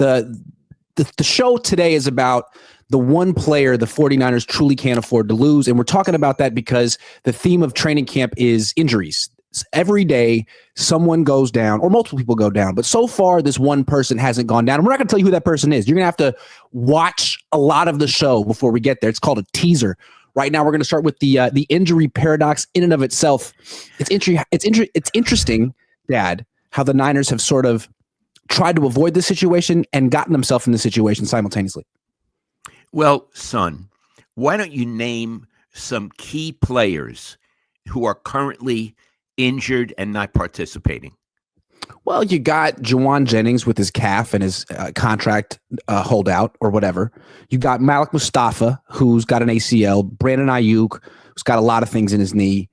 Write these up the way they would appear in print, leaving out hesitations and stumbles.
The show today is about the one player the 49ers truly can't afford to lose. And we're talking about that because the theme of training camp is injuries. Every day, someone goes down, or multiple people go down. But so far, this one person hasn't gone down. And we're not going to tell you who that person is. You're going to have to watch a lot of the show before we get there. It's called a teaser. Right now, we're going to start with the injury paradox in and of itself. It's interesting, Dad, how the Niners have sort of tried to avoid this situation and gotten themselves in the situation simultaneously. Well, son, why don't you name some key players who are currently injured and not participating? Well, you got Jawan Jennings with his calf and his contract holdout or whatever. You got Malik Mustafa, who's got an ACL. Brandon Ayuk, who's got a lot of things in his knee.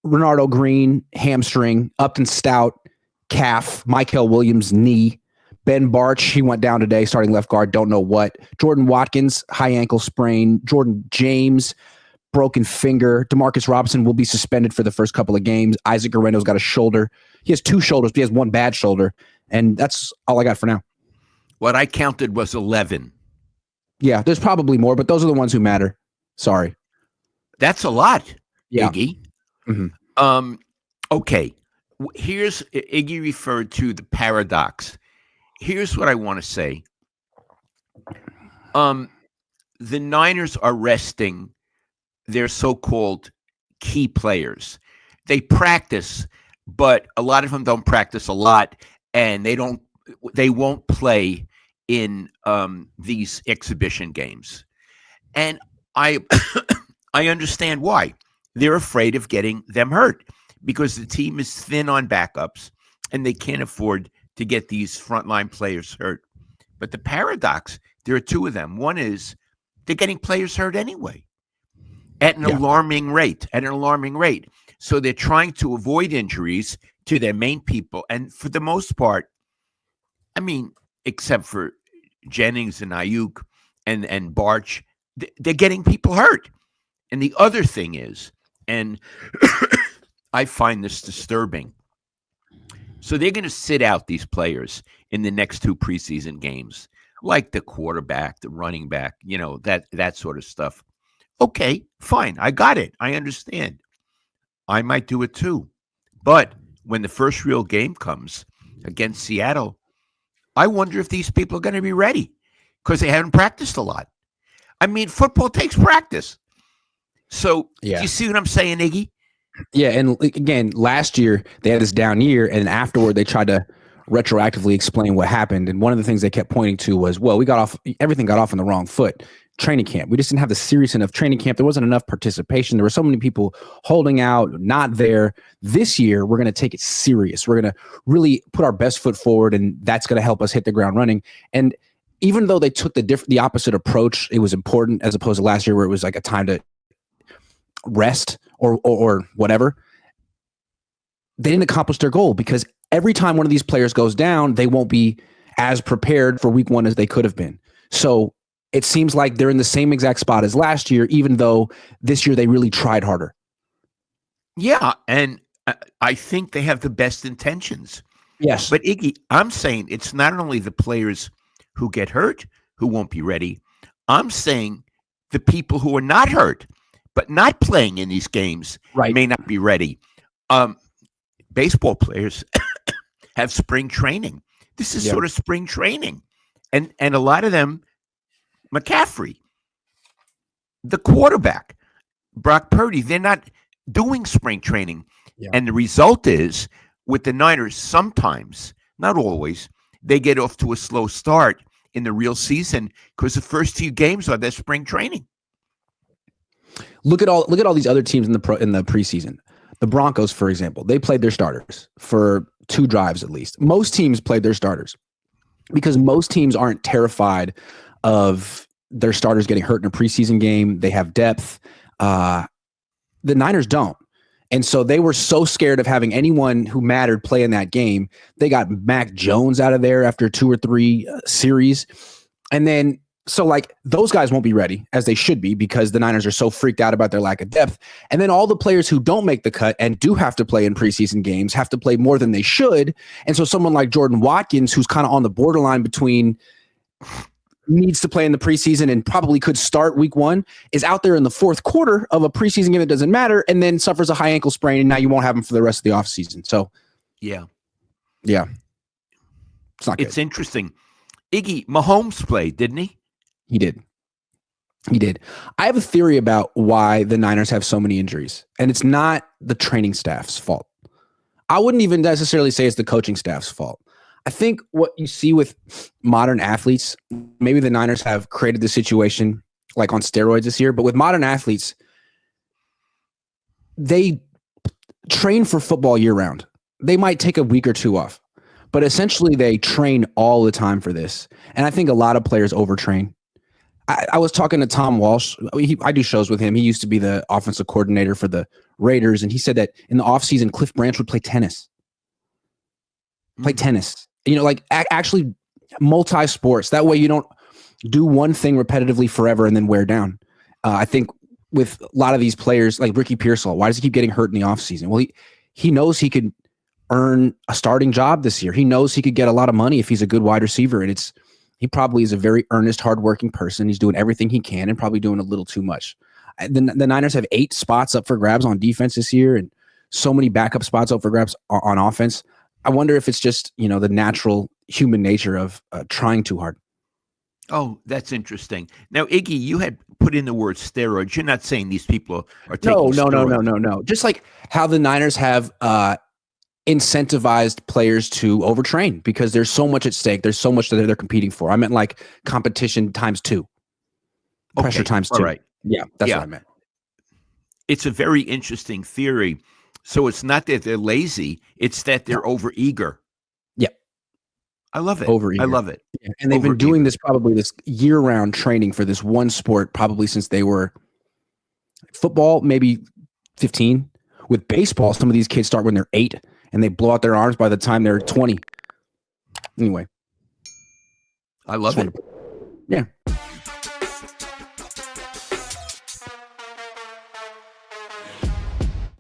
Renardo Green, hamstring. Upton Stout, calf. Michael Williams, knee. Ben Barch, he went down today, starting left guard, don't know what. Jordan Watkins, high ankle sprain. Jordan James, broken finger. Demarcus Robinson will be suspended for the first couple of games. Isaac Guerrero's got a shoulder. He has two shoulders, but he has one bad shoulder. And that's all I got for now. What I counted was 11. Yeah, there's probably more, but those are the ones who matter. Sorry. That's a lot, yeah. Iggy. Mm-hmm. Okay. Here's, Iggy referred to the paradox. Here's what I want to say. The Niners are resting their so-called key players. They practice, but a lot of them don't practice a lot, and they won't play in these exhibition games. And I I understand why. They're afraid of getting them hurt because the team is thin on backups and they can't afford to get these frontline players hurt. But the paradox, there are two of them. One is they're getting players hurt anyway at an alarming rate, So they're trying to avoid injuries to their main people. And for the most part, I mean, except for Jennings and Ayuk and Barch, they're getting people hurt. And the other thing is, and I find this disturbing, so they're going to sit out these players in the next two preseason games, like the quarterback, the running back, that sort of stuff. Okay, fine. I got it. I understand. I might do it too. But when the first real game comes against Seattle, I wonder if these people are going to be ready because they haven't practiced a lot. I mean, football takes practice. So do you see what I'm saying, Iggy? Yeah, and again, last year they had this down year, and afterward they tried to retroactively explain what happened. And one of the things they kept pointing to was, well, everything got off on the wrong foot. Training camp. We just didn't have the serious enough training camp. There wasn't enough participation. There were so many people holding out, not there. This year, we're going to take it serious. We're going to really put our best foot forward, and that's going to help us hit the ground running. And even though they took the opposite approach, it was important as opposed to last year where it was like a time to rest or whatever. They didn't accomplish their goal because every time one of these players goes down, they won't be as prepared for week one as they could have been. So it seems like they're in the same exact spot as last year, even though this year they really tried harder. Yeah, and I think they have the best intentions. Yes. But Iggy, I'm saying it's not only the players who get hurt who won't be ready. I'm saying the people who are not hurt but not playing in these games may not be ready. Baseball players have spring training. This is sort of spring training. And a lot of them, McCaffrey, the quarterback, Brock Purdy, they're not doing spring training. Yeah. And the result is with the Niners, sometimes, not always, they get off to a slow start in the real season because the first few games are their spring training. Look at all these other teams in the preseason. The Broncos, for example, they played their starters for 2 drives at least. Most teams played their starters because most teams aren't terrified of their starters getting hurt in a preseason game. They have depth. The Niners don't. And so they were so scared of having anyone who mattered play in that game. They got Mac Jones out of there after 2 or 3 series. And then, so like those guys won't be ready as they should be because the Niners are so freaked out about their lack of depth. And then all the players who don't make the cut and do have to play in preseason games have to play more than they should. And so someone like Jordan Watkins, who's kind of on the borderline between needs to play in the preseason and probably could start week 1 is out there in the fourth quarter of a preseason game that doesn't matter and then suffers a high ankle sprain and now you won't have him for the rest of the offseason. So, yeah. It's not good. It's interesting. Iggy, Mahomes played, didn't he? He did. I have a theory about why the Niners have so many injuries, and it's not the training staff's fault. I wouldn't even necessarily say it's the coaching staff's fault. I think what you see with modern athletes, maybe the Niners have created the situation like on steroids this year, but with modern athletes, they train for football year round. They might take a week or two off, but essentially they train all the time for this. And I think a lot of players overtrain. I was talking to Tom Walsh. I do shows with him. He used to be the offensive coordinator for the Raiders, and he said that in the offseason, Cliff Branch would play tennis. Like actually multi-sports. That way you don't do one thing repetitively forever and then wear down. I think with a lot of these players, like Ricky Pearsall, why does he keep getting hurt in the offseason? Well, he knows he could earn a starting job this year. He knows he could get a lot of money if he's a good wide receiver, and he probably is a very earnest, hardworking person. He's doing everything he can and probably doing a little too much. The Niners have 8 spots up for grabs on defense this year and so many backup spots up for grabs on offense. I wonder if it's just, the natural human nature of trying too hard. Oh, that's interesting. Now, Iggy, you had put in the word steroids. You're not saying these people are taking steroids. No. Just like how the Niners have incentivized players to overtrain because there's so much at stake. There's so much that they're competing for. I meant like competition times 2. Pressure times 2. All right. Yeah, that's what I meant. It's a very interesting theory. So it's not that they're lazy, it's that they're overeager. Yeah. I love it. Overeager. I love it. Yeah. And they've been doing this year-round training for this one sport probably since they were football, maybe 15. With baseball, some of these kids start when they're 8 and they blow out their arms by the time they're 20. Anyway. I love it. Yeah.